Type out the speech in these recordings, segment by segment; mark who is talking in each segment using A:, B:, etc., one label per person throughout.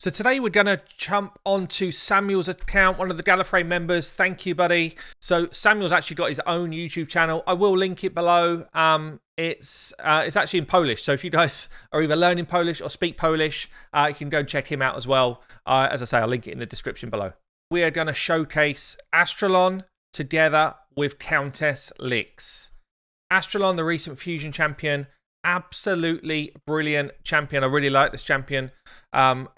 A: So today we're going to jump onto Samuel's account, one of the Gallifrey members. Thank you, buddy. So Samuel's actually got his own YouTube channel. I will link it below. It's actually in Polish. So if you guys are either learning Polish or speak Polish, you can go and check him out as well. As I say, I'll link it in the description below. We are going to showcase Astralon together with Countess Lix. Astralon, the recent Fusion champion. Absolutely brilliant champion. I really like this champion,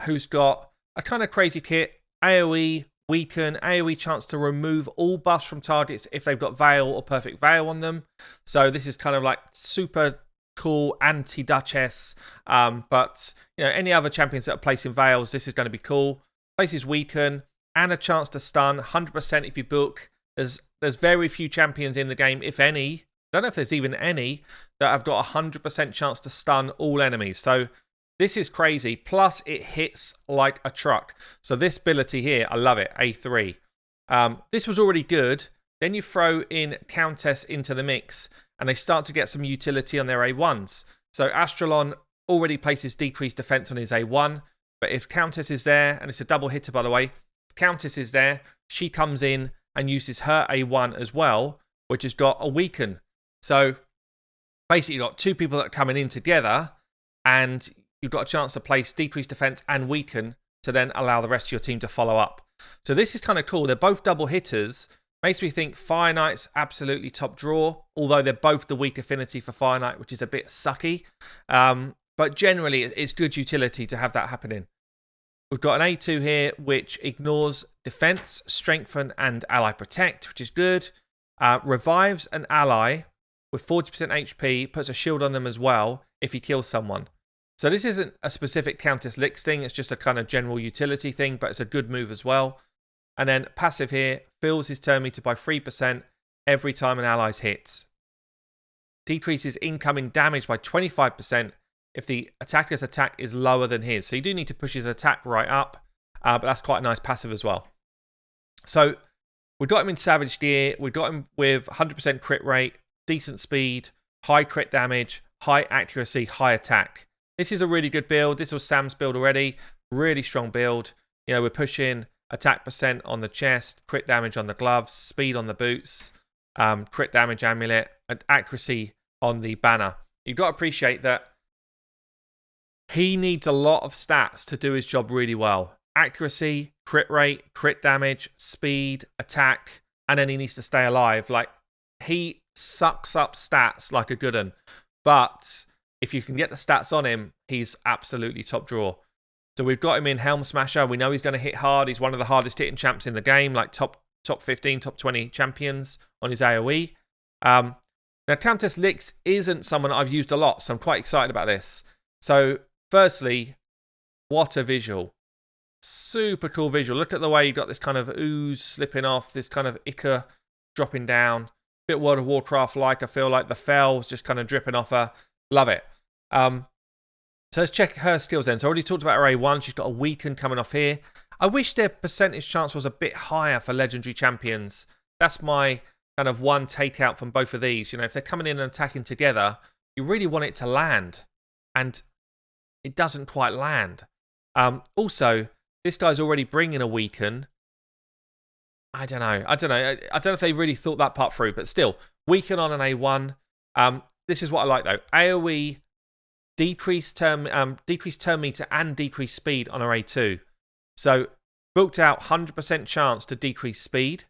A: who's got a kind of crazy kit. AoE, weaken, AoE chance to remove all buffs from targets if they've got Veil or Perfect Veil on them. So this is kind of like super cool anti-Duchess. But you know, any other champions that are placing Veils, this is going to be cool. Places weaken and a chance to stun, 100% if you book. There's very few champions in the game, if any. Don't know if there's even any that have got a 100% chance to stun all enemies. So this is crazy. Plus, it hits like a truck. So this ability here, I love it. A3. This was already good. Then you throw in Countess into the mix, and they start to get some utility on their A1s. So Astralon already places decreased defense on his A1. But if Countess is there, and it's a double hitter, by the way, if Countess is there, she comes in and uses her A1 as well, which has got a weaken. So basically you've got two people that are coming in together, and you've got a chance to place decreased defense and weaken to then allow the rest of your team to follow up. So this is kind of cool. They're both double hitters. Makes me think Fire Knight's absolutely top draw, although they're both the weak affinity for Fire Knight, which is a bit sucky. But generally it's good utility to have that happening. We've got an A2 here, which ignores defense, strengthen, and ally protect, which is good. Revives an ally with 40% HP, puts a shield on them as well if he kills someone. So this isn't a specific Countess Lix thing, it's just a kind of general utility thing, but it's a good move as well. And then passive here, fills his turn meter by 3% every time an ally's hit. Decreases incoming damage by 25% if the attacker's attack is lower than his. So you do need to push his attack right up, but that's quite a nice passive as well. So we've got him in Savage Gear, we've got him with 100% crit rate, decent speed, high crit damage, high accuracy, high attack. This is a really good build. This was Sam's build already. Really strong build. You know, we're pushing attack percent on the chest, crit damage on the gloves, speed on the boots, crit damage amulet, and accuracy on the banner. You've got to appreciate that he needs a lot of stats to do his job really well. Accuracy, crit rate, crit damage, speed, attack, and then he needs to stay alive. Like, he sucks up stats like a good one. But if you can get the stats on him, he's absolutely top draw. So we've got him in Helm Smasher. We know he's going to hit hard. He's one of the hardest hitting champs in the game, like top 15, top 20 champions on his AoE. Now, Countess Lix isn't someone I've used a lot, so I'm quite excited about this. So, firstly, what a visual. Super cool visual. Look at the way you got this kind of ooze slipping off, this kind of ichor dropping down. Bit World of Warcraft like. I feel like the fell's just kind of dripping off her. Love it. So let's check her skills then. So I already talked about her A1. She's got a weaken coming off here. I wish their percentage chance was a bit higher for legendary champions. That's my kind of one takeout from both of these. You know, if they're coming in and attacking together, you really want it to land. And it doesn't quite land. Also, this guy's already bringing a weaken. I don't know. I don't know if they really thought that part through, but still, weaken on an A1. This is what I like though. AoE, decreased turn meter and decreased speed on our A2. So booked out 100% chance to decrease speed,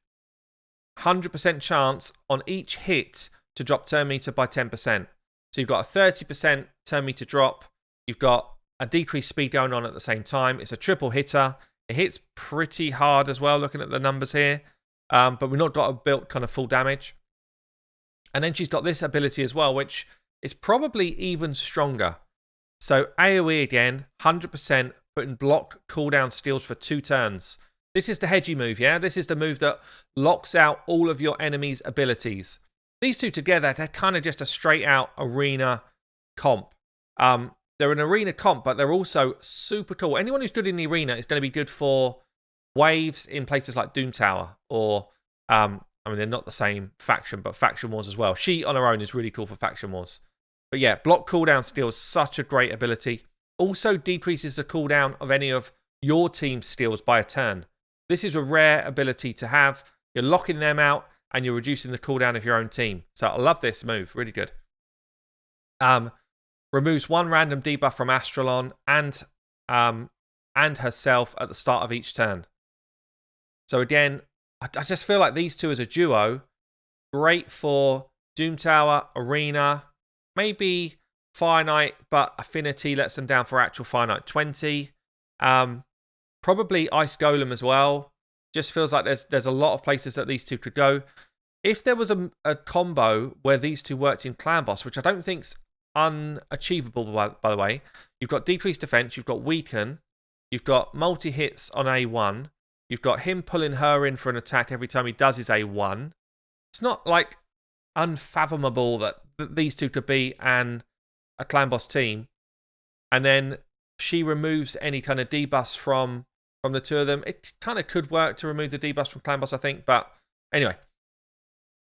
A: 100% chance on each hit to drop turn meter by 10%. So you've got a 30% turn meter drop. You've got a decreased speed going on at the same time. It's a triple hitter. It hits pretty hard as well, looking at the numbers here. But we've not got a built kind of full damage. And then she's got this ability as well, which is probably even stronger. So AoE again, 100%, putting blocked cooldown skills for 2 turns. This is the hedgy move, yeah? This is the move that locks out all of your enemy's abilities. These two together, they're kind of just a straight out arena comp. They're an arena comp, but they're also super cool. Anyone who's good in the arena is going to be good for waves in places like Doom Tower. Or, I mean, they're not the same faction, but Faction Wars as well. She, on her own, is really cool for Faction Wars. But yeah, block cooldown skills, such a great ability. Also decreases the cooldown of any of your team's skills by a turn. This is a rare ability to have. You're locking them out and you're reducing the cooldown of your own team. So I love this move. Really good. Removes one random debuff from Astralon and herself at the start of each turn. So again, I just feel like these two as a duo, great for Doom Tower, Arena, maybe Fire Knight, but Affinity lets them down for actual Fire Knight 20. Probably Ice Golem as well. Just feels like there's a lot of places that these two could go. If there was a combo where these two worked in Clan Boss, which I don't think's unachievable, by the way, you've got decreased defense, you've got weaken, you've got multi-hits on A1, you've got him pulling her in for an attack every time he does his A1. It's not like unfathomable that these two could be a Clan Boss team. And then she removes any kind of debuffs from the two of them. It kind of could work to remove the debuffs from Clan Boss, I think. But anyway,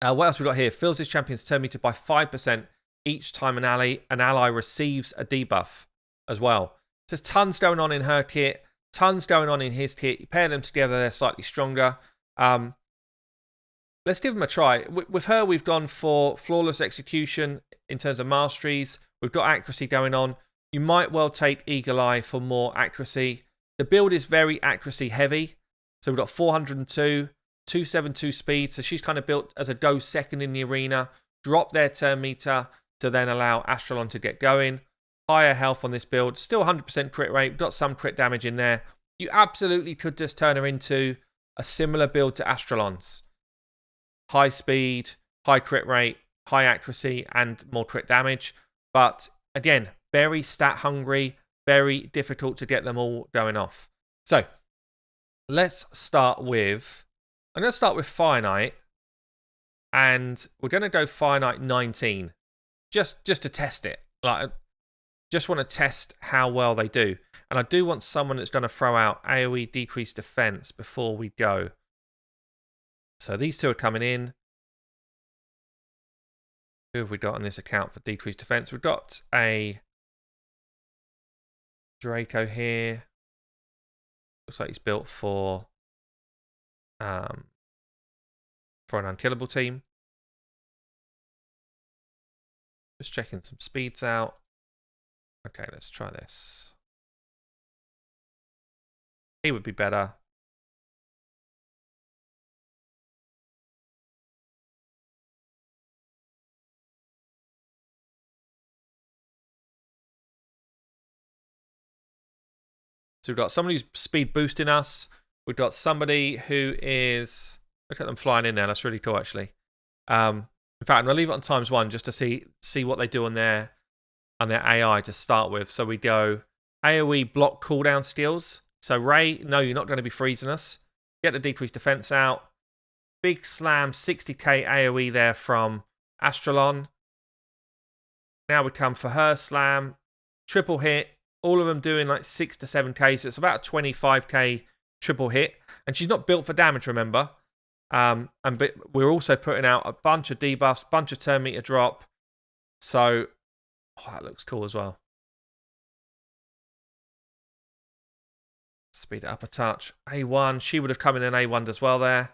A: what else we got here? Fills his champion's turn meter by 5% each time an ally receives a debuff as well. There's tons going on in her kit, tons going on in his kit. You pair them together, they're slightly stronger. Let's give them a try. With her, we've gone for flawless execution in terms of masteries. We've got accuracy going on. You might well take Eagle Eye for more accuracy. The build is very accuracy heavy. So we've got 402, 272 speed. So she's kind of built as a go second in the arena. Drop their turn meter to then allow Astralon to get going. Higher health on this build. Still 100% crit rate. We've got some crit damage in there. You absolutely could just turn her into a similar build to Astralon's. High speed, high crit rate, high accuracy, and more crit damage. But again, very stat hungry, very difficult to get them all going off. So let's start with, I'm going to start with Fire Knight, and we're going to go Fire Knight 19, just to test it. Like, just want to test how well they do. And I do want someone that's going to throw out AoE decreased defense before we go. So these two are coming in. Who have we got on this account for decreased defense? We've got a Draco here. Looks like he's built for an unkillable team. Just checking some speeds out. Okay, let's try this. He would be better. So we've got somebody who's speed boosting us. We've got somebody who is... Look at them flying in there. That's really cool, actually. In fact, I'm going to leave it on ×1 just to see what they do on their AI to start with. So we go AoE block cooldown skills. So Ray, no, you're not going to be freezing us. Get the decreased defense out. Big slam, 60k AoE there from Astralon. Now we come for her slam. Triple hit. All of them doing like 6 to 7k, so it's about a 25k triple hit. And she's not built for damage, remember. But we're also putting out a bunch of debuffs, bunch of turn meter drop. So, that looks cool as well. Speed it up a touch. A1, she would have come in an A1 as well there.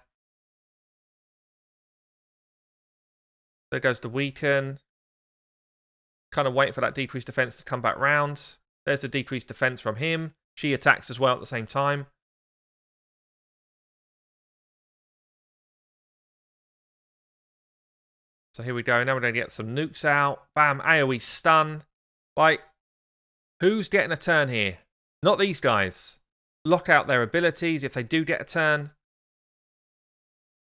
A: There goes the weaken. Kind of waiting for that decreased defense to come back round. There's the decreased defense from him. She attacks as well at the same time. So here we go. Now we're going to get some nukes out. Bam, AoE stun. Like, who's getting a turn here? Not these guys. Lock out their abilities if they do get a turn.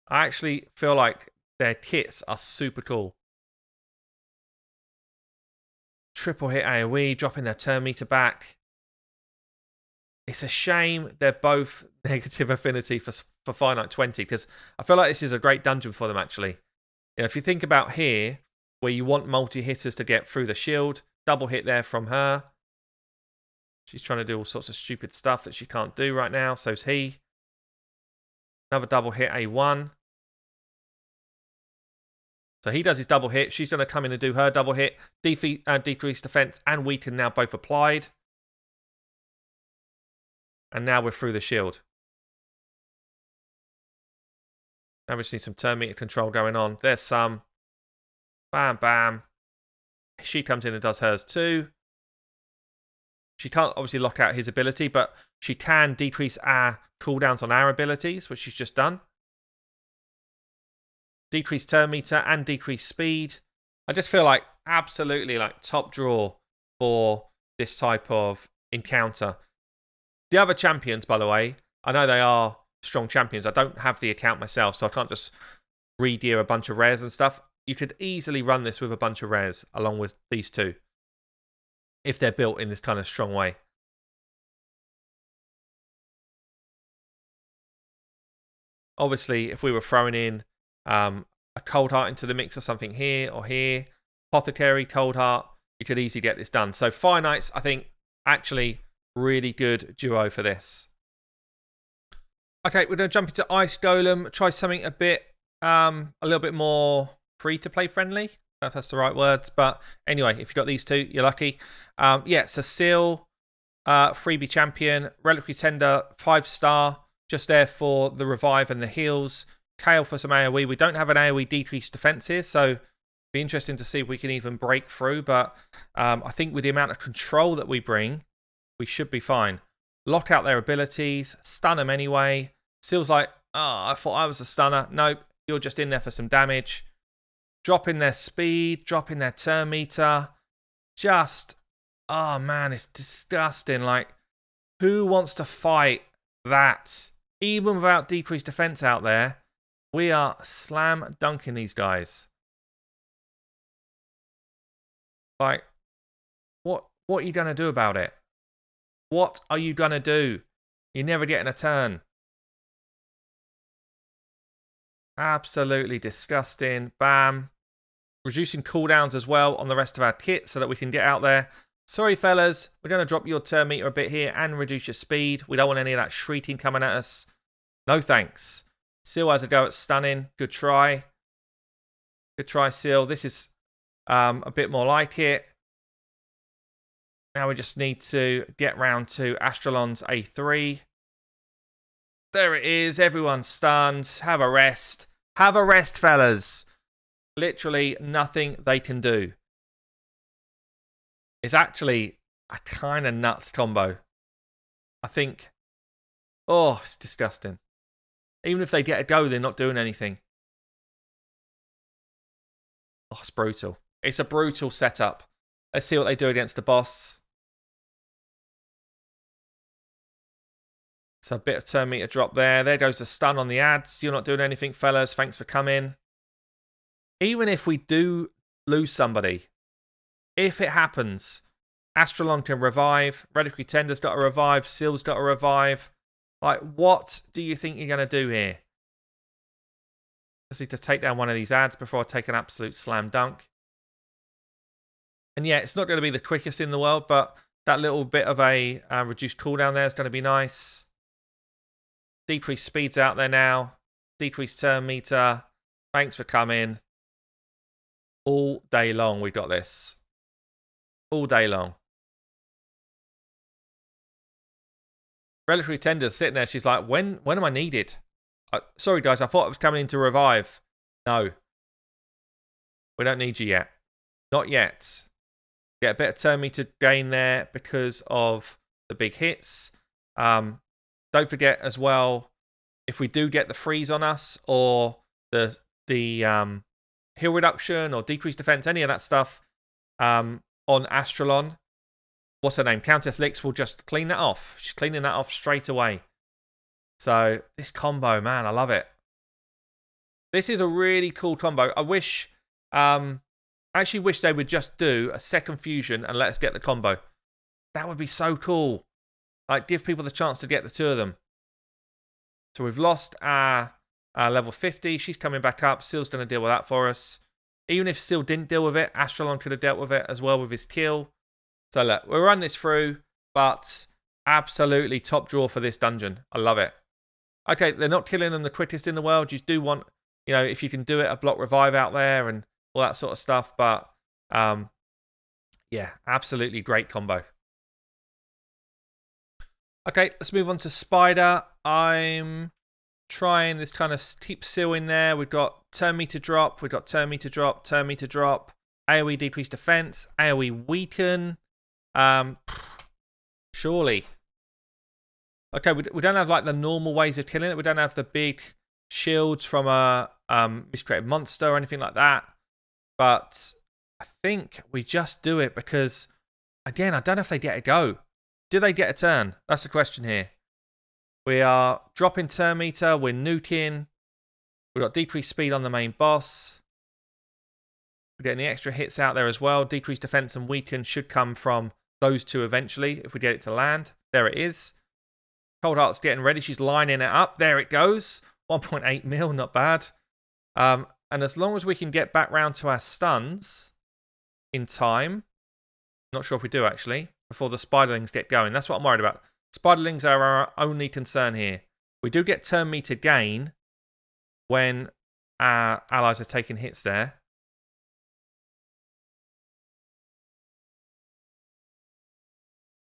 A: I actually feel like their kits are super cool. Triple hit AoE, dropping their turn meter back. It's a shame they're both negative affinity for Fire Knight 20, because I feel like this is a great dungeon for them, actually. You know, if you think about here, where you want multi-hitters to get through the shield, double hit there from her. She's trying to do all sorts of stupid stuff that she can't do right now, so's he. Another double hit A1. So he does his double hit. She's going to come in and do her double hit. Decreased defense and weaken now both applied. And now we're through the shield. Now we just need some turn meter control going on. There's some. Bam, bam. She comes in and does hers too. She can't obviously lock out his ability, but she can decrease our cooldowns on our abilities, which she's just done. Decrease turn meter and decrease speed. I just feel like absolutely like top draw for this type of encounter. The other champions, by the way, I know they are strong champions. I don't have the account myself, so I can't just re-gear a bunch of rares and stuff. You could easily run this with a bunch of rares along with these two, if they're built in this kind of strong way. Obviously, if we were throwing in a Cold Heart into the mix or something here or here, Apothecary, Cold Heart, you could easily get this done. So Fire Knights, I think, actually really good duo for this. Okay, we're going to jump into Ice Golem, try something a little bit more free-to-play friendly, if that's the right words. But anyway, if you've got these two, you're lucky. Yeah, so Seal, freebie champion, Reliquary Tender, 5-star, just there for the revive and the heals. Kale for some AoE. We don't have an AoE decreased defense here, so be interesting to see if we can even break through. But I think with the amount of control that we bring, we should be fine. Lock out their abilities, stun them anyway. Seal's like, oh, I thought I was a stunner. Nope, you're just in there for some damage. Dropping their speed, dropping their turn meter. Just, oh man, it's disgusting. Like, who wants to fight that? Even without decreased defense out there, we are slam dunking these guys. Like, what are you going to do about it? What are you going to do? You're never getting a turn. Absolutely disgusting. Bam. Reducing cooldowns as well on the rest of our kit so that we can get out there. Sorry, fellas. We're going to drop your turn meter a bit here and reduce your speed. We don't want any of that shrieking coming at us. No thanks. Seal has a go at stunning. Good try. Good try, Seal. This is a bit more like it. Now we just need to get round to Astralon's A3. There it is. Everyone's stunned. Have a rest. Have a rest, fellas. Literally nothing they can do. It's actually a kind of nuts combo. I think, oh, it's disgusting. Even if they get a go, they're not doing anything. Oh, it's brutal. It's a brutal setup. Let's see what they do against the boss. So a bit of turn meter drop there. There goes the stun on the ads. You're not doing anything, fellas. Thanks for coming. Even if we do lose somebody, if it happens, Astralon can revive. Reliquary Tender's got a revive. Seal's got a revive. Like, what do you think you're going to do here? Just need to take down one of these ads before I take an absolute slam dunk. And yeah, it's not going to be the quickest in the world, but that little bit of a reduced cooldown there is going to be nice. Decreased speed's out there now. Decreased turn meter. Thanks for coming. All day long we've got this. All day long. Reliquary Tender's sitting there. She's like, when am I needed? Sorry, guys. I thought I was coming in to revive. No. We don't need you yet. Not yet. Get a bit of turn meter gain there because of the big hits. Don't forget as well, if we do get the freeze on us or the heal reduction or decreased defense, any of that stuff on Astralon, what's her name? Countess Lix will just clean that off. She's cleaning that off straight away. So this combo, man, I love it. This is a really cool combo. I actually wish they would just do a second fusion and let us get the combo. That would be so cool. Like, give people the chance to get the two of them. So we've lost our level 50. She's coming back up. Seal's going to deal with that for us. Even if Seal didn't deal with it, Astralon could have dealt with it as well with his kill. So look, we'll run this through, but absolutely top draw for this dungeon. I love it. Okay, they're not killing them the quickest in the world. You do want, if you can do it, a block revive out there and all that sort of stuff. But yeah, absolutely great combo. Okay, let's move on to Spider. I'm trying this kind of keep seal in there. We've got turn meter drop, we've got turn meter drop, turn meter drop, AoE decrease defense, AoE weaken. Surely. Okay, we don't have like the normal ways of killing it. We don't have the big shields from a miscreated monster or anything like that. But I think we just do it because, again, I don't know if they get a go. Do they get a turn? That's the question here. We are dropping turn meter. We're nuking. We've got decreased speed on the main boss. We're getting the extra hits out there as well. Decreased defense and weaken should come from those two eventually if we get it to land. There it is. Cold Heart's getting ready. She's lining it up. There it goes. 1.8 mil, not bad. And as long as we can get back round to our stuns in time, not sure if we do actually, before the spiderlings get going. That's what I'm worried about. Spiderlings are our only concern here. We do get turn meter gain when our allies are taking hits there.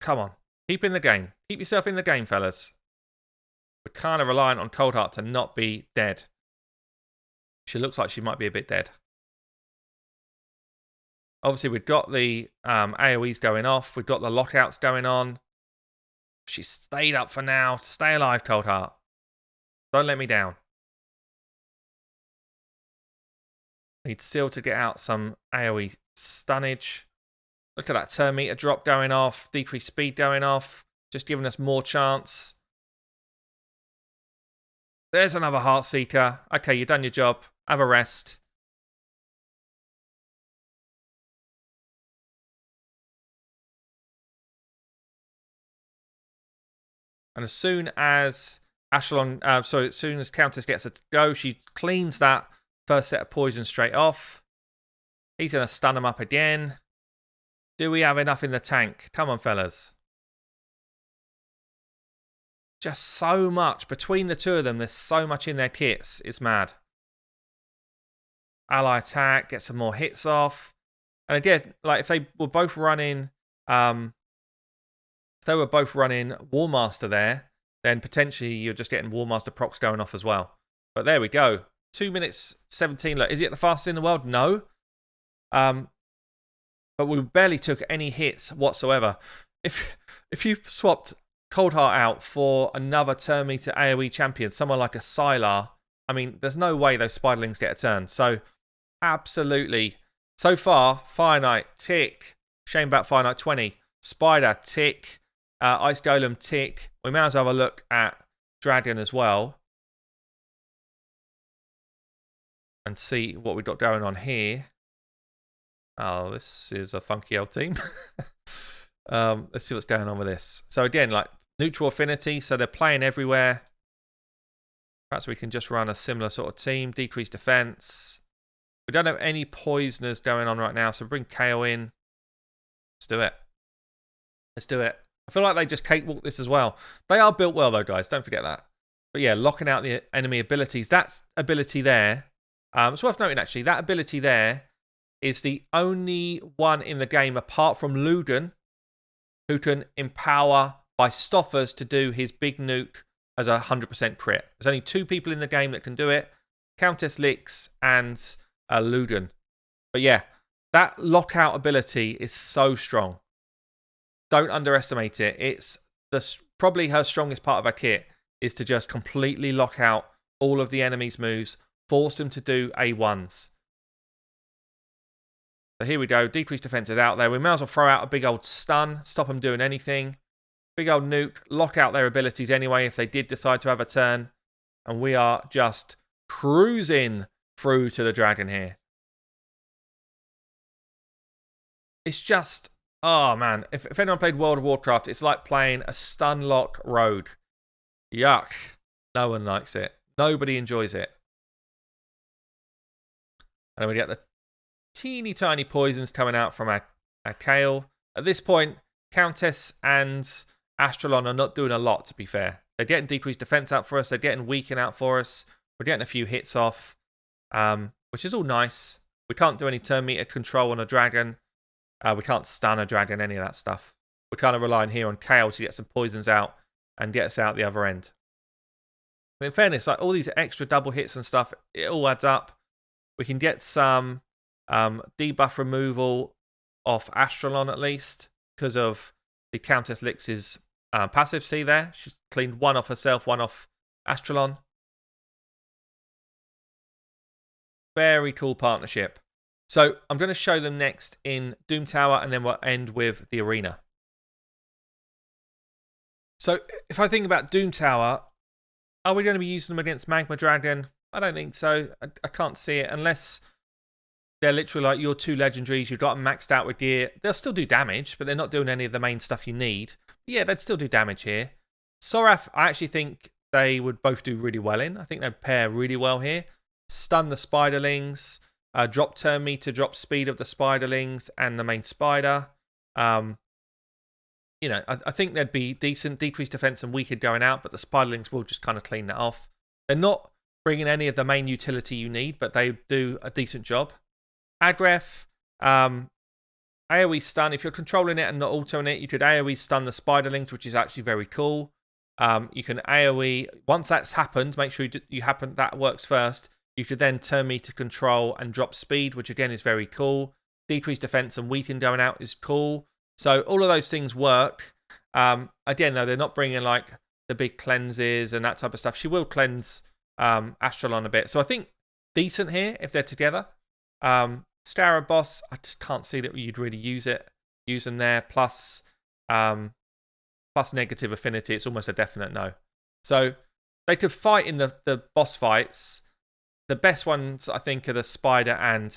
A: Come on. Keep in the game. Keep yourself in the game, fellas. We're kind of reliant on Cold Heart to not be dead. She looks like she might be a bit dead. Obviously, we've got the AoEs going off. We've got the lockouts going on. She stayed up for now. Stay alive, Cold Heart. Don't let me down. Need Seal to get out some AoE stunnage. Look at that turn meter drop going off. Decreased speed going off. Just giving us more chance. There's another Heartseeker. Okay, you've done your job. Have a rest. And as soon as Astralon, as soon as Countess gets her to go, she cleans that first set of poison straight off. He's going to stun him up again. Do we have enough in the tank? Come on, fellas. Just so much. Between the two of them, there's so much in their kits. It's mad. Ally attack, get some more hits off. And again, like if they were both running... If they were both running War Master there, then potentially you're just getting War Master procs going off as well. But there we go. 2 minutes 17. Look, is it the fastest in the world? No. But we barely took any hits whatsoever. If you swapped Cold Heart out for another turn meter AoE champion, someone like a Sylar, I mean, there's no way those Spiderlings get a turn. So, absolutely. So far, Fire Knight, tick. Shame about Fire Knight 20. Spider, tick. Ice Golem, tick. We may as well have a look at Dragon as well. And see what we've got going on here. Oh, this is a funky old team. Let's see what's going on with this. So again, like neutral affinity, so they're playing everywhere. Perhaps we can just run a similar sort of team. Decreased defense. We don't have any poisoners going on right now, so bring KO in. Let's do it. Let's do it. I feel like they just cakewalk this as well. They are built well though, guys. Don't forget that. But yeah, locking out the enemy abilities. That ability there. It's worth noting actually, that ability there is the only one in the game apart from Luden who can empower by Stoffers to do his big nuke as a 100% crit. There's only 2 people in the game that can do it. Countess Lix and Luden. But yeah, that lockout ability is so strong. Don't underestimate it. It's probably her strongest part of her kit is to just completely lock out all of the enemy's moves, force them to do A1s. So here we go. Decreased defense is out there. We may as well throw out a big old stun, stop them doing anything. Big old nuke, lock out their abilities anyway if they did decide to have a turn. And we are just cruising through to the dragon here. It's just, oh man, if anyone played World of Warcraft, it's like playing a stun lock rogue. Yuck. No one likes it. Nobody enjoys it. And then we get the teeny tiny poisons coming out from our Kale. At this point, Countess and Astralon are not doing a lot, to be fair. They're getting decreased defense out for us. They're getting weaken out for us. We're getting a few hits off, which is all nice. We can't do any turn meter control on a dragon. We can't stun a dragon, any of that stuff. We're kind of relying here on Kale to get some poisons out and get us out the other end. But in fairness, like all these extra double hits and stuff, it all adds up. We can get some debuff removal off Astralon at least because of the Countess Lix's passive. See there? She's cleaned one off herself, one off Astralon. Very cool partnership. So I'm going to show them next in Doom Tower, and then we'll end with the arena. So if I think about Doom Tower, are we going to be using them against Magma Dragon? I don't think so. I can't see it unless they're literally like your 2 legendaries. You've got them maxed out with gear. They'll still do damage, but they're not doing any of the main stuff you need. But yeah, they'd still do damage here. Sorath, I actually think they would both do really well in. I think they'd pair really well here. Stun the Spiderlings, drop turn meter, drop speed of the Spiderlings and the main spider. You know, I think they'd be decent. Decreased defense and weaker going out, but the Spiderlings will just kind of clean that off. They're not bringing any of the main utility you need, but they do a decent job. Agref, AoE stun. If you're controlling it and not altering it, you could AoE stun the Spiderlings, which is actually very cool. You can AoE, once that's happened, make sure that works first. You could then turn me to control and drop speed, which again is very cool. Decreased defense and weaken going out is cool. So all of those things work. Again, though, they're not bringing like the big cleanses and that type of stuff. She will cleanse Astralon a bit. So I think decent here if they're together. Scarab Boss, I just can't see that you'd really use them there. Plus negative affinity, it's almost a definite no. So they could fight in the boss fights. The best ones, I think, are the Spider and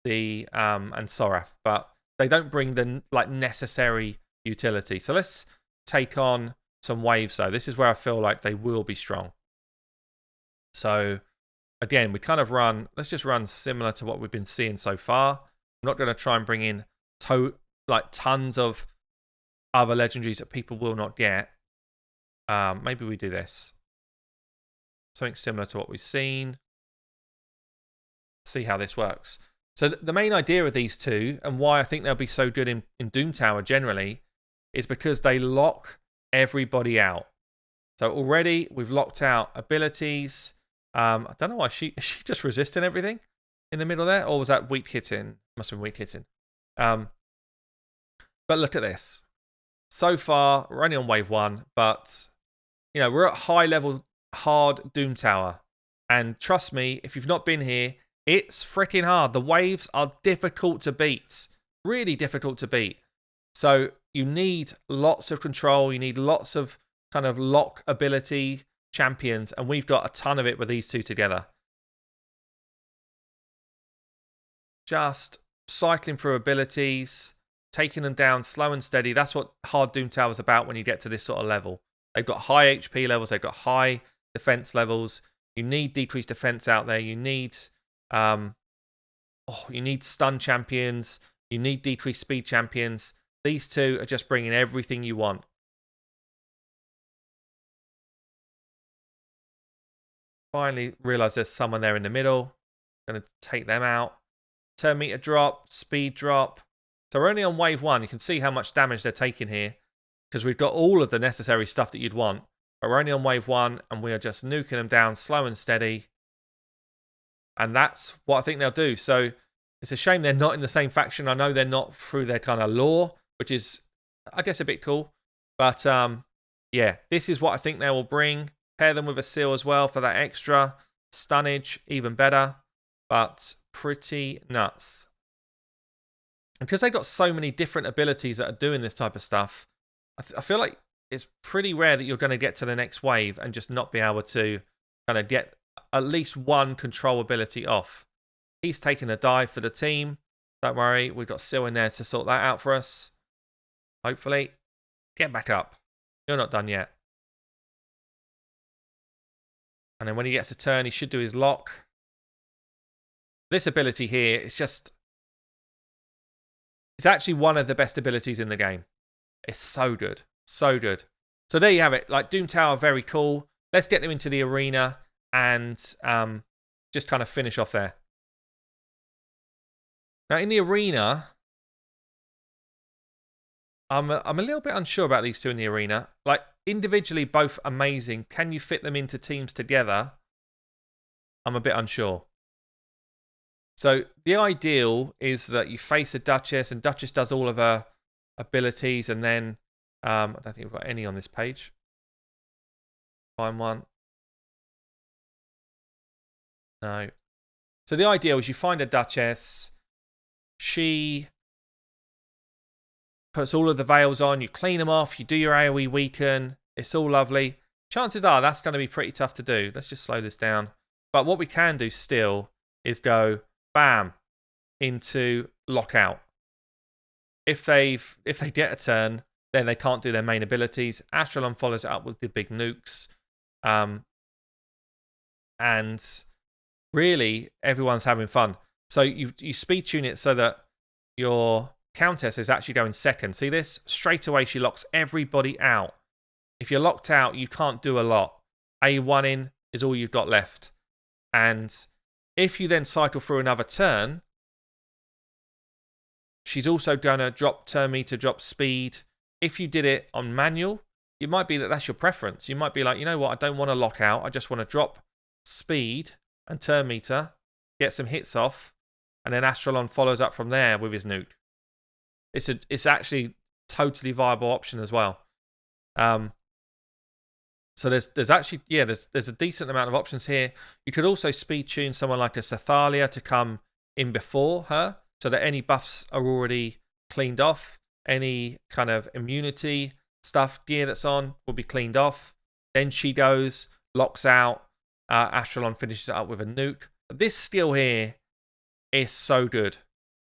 A: the and Sorath, but they don't bring the like necessary utility. So let's take on some waves, though. This is where I feel like they will be strong. So again, we kind of let's just run similar to what we've been seeing so far. I'm not going to try and bring in tons of other legendaries that people will not get. Maybe we do this. Something similar to what we've seen. See how this works. So the main idea of these two, and why I think they'll be so good in Doom Tower generally, is because they lock everybody out. So already we've locked out abilities. I don't know why is she just resisting everything in the middle there, or was that weak hitting? Must have been weak hitting. But look at this. So far, we're only on wave 1, but you know, we're at high level hard Doom Tower. And trust me, if you've not been here, it's freaking hard. The waves are difficult to beat. Really difficult to beat. So you need lots of control. You need lots of kind of lock ability champions. And we've got a ton of it with these two together. Just cycling through abilities, taking them down slow and steady. That's what hard Doom Tower is about when you get to this sort of level. They've got high HP levels. They've got high defense levels. You need decreased defense out there. You need you need stun champions. You need decreased speed champions. These two are just bringing everything you want. Finally realize there's someone there in the middle. Going to take them out. Turn meter drop, speed drop. So we're only on wave 1. You can see how much damage they're taking here because we've got all of the necessary stuff that you'd want. But we're only on wave 1 and we are just nuking them down slow and steady. And that's what I think they'll do. So it's a shame they're not in the same faction. I know they're not through their kind of lore, which is, I guess, a bit cool. But yeah, this is what I think they will bring. Pair them with a seal as well for that extra stunnage, even better. But pretty nuts. And because they've got so many different abilities that are doing this type of stuff, I feel like it's pretty rare that you're going to get to the next wave and just not be able to kind of get at least one control ability off. He's taking a dive for the team. Don't worry, we've got Sil in there to sort that out for us. Hopefully. Get back up. You're not done yet. And then when he gets a turn, he should do his lock. This ability here, it's actually one of the best abilities in the game. It's so good. So good. So there you have it. Like Doom Tower, very cool. Let's get them into the arena and just kind of finish off there. Now in the arena, I'm a little bit unsure about these two in the arena. Like individually both amazing. Can you fit them into teams together? I'm a bit unsure. So the ideal is that you face a Duchess, and Duchess does all of her abilities, and then I don't think we've got any on this page. Find one. No. So the ideal is you find a Duchess. She puts all of the veils on. You clean them off. You do your AoE weaken. It's all lovely. Chances are that's going to be pretty tough to do. Let's just slow this down. But what we can do still is go bam into lockout. If they get a turn, then they can't do their main abilities. Astralon follows it up with the big nukes. And really, everyone's having fun. So you speed tune it so that your Countess is actually going second. See this? Straight away, she locks everybody out. If you're locked out, you can't do a lot. A1 in is all you've got left. And if you then cycle through another turn, she's also going to drop turn meter, drop speed. If you did it on manual, it might be that that's your preference. You might be like, you know what, I don't want to lock out. I just want to drop speed and turn meter, get some hits off, and then Astralon follows up from there with his nuke. It's actually totally viable option as well. So there's actually, yeah, there's a decent amount of options here. You could also speed tune someone like a Sathalia to come in before her, so that any buffs are already cleaned off. Any kind of immunity stuff, gear that's on, will be cleaned off. Then she goes, locks out. Astralon finishes it up with a nuke. This skill here is so good.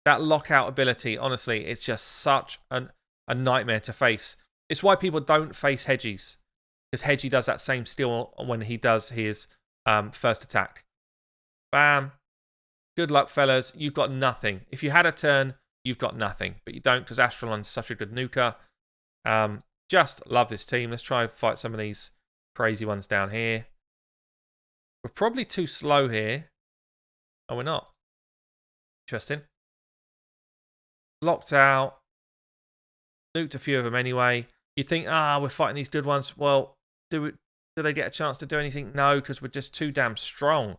A: That lockout ability, honestly, it's just such a nightmare to face. It's why people don't face Hedgies, because Hedgie does that same skill when he does his first attack. Bam. Good luck, fellas. You've got nothing. If you had a turn, you've got nothing. But you don't, because Astralon's such a good nuker. Just love this team. Let's try and fight some of these crazy ones down here. We're probably too slow here. Oh, we're not. Interesting. Locked out. Nuked a few of them anyway. You think, we're fighting these good ones. Well, do they get a chance to do anything? No, because we're just too damn strong.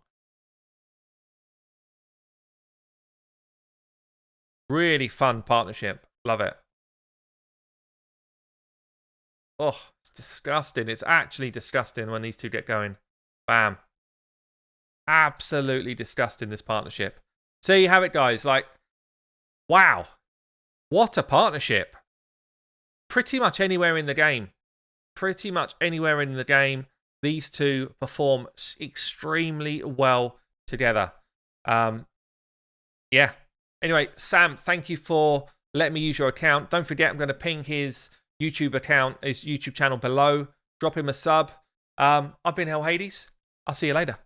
A: Really fun partnership. Love it. Oh, it's disgusting. It's actually disgusting when these two get going. Bam. Absolutely disgusting, this partnership. So you have it, guys. Like, wow. What a partnership. Pretty much anywhere in the game. Pretty much anywhere in the game, these two perform extremely well together. Yeah. Anyway, Sam, thank you for letting me use your account. Don't forget, I'm going to ping his YouTube account, his YouTube channel below. Drop him a sub. I've been Hell Hades. I'll see you later.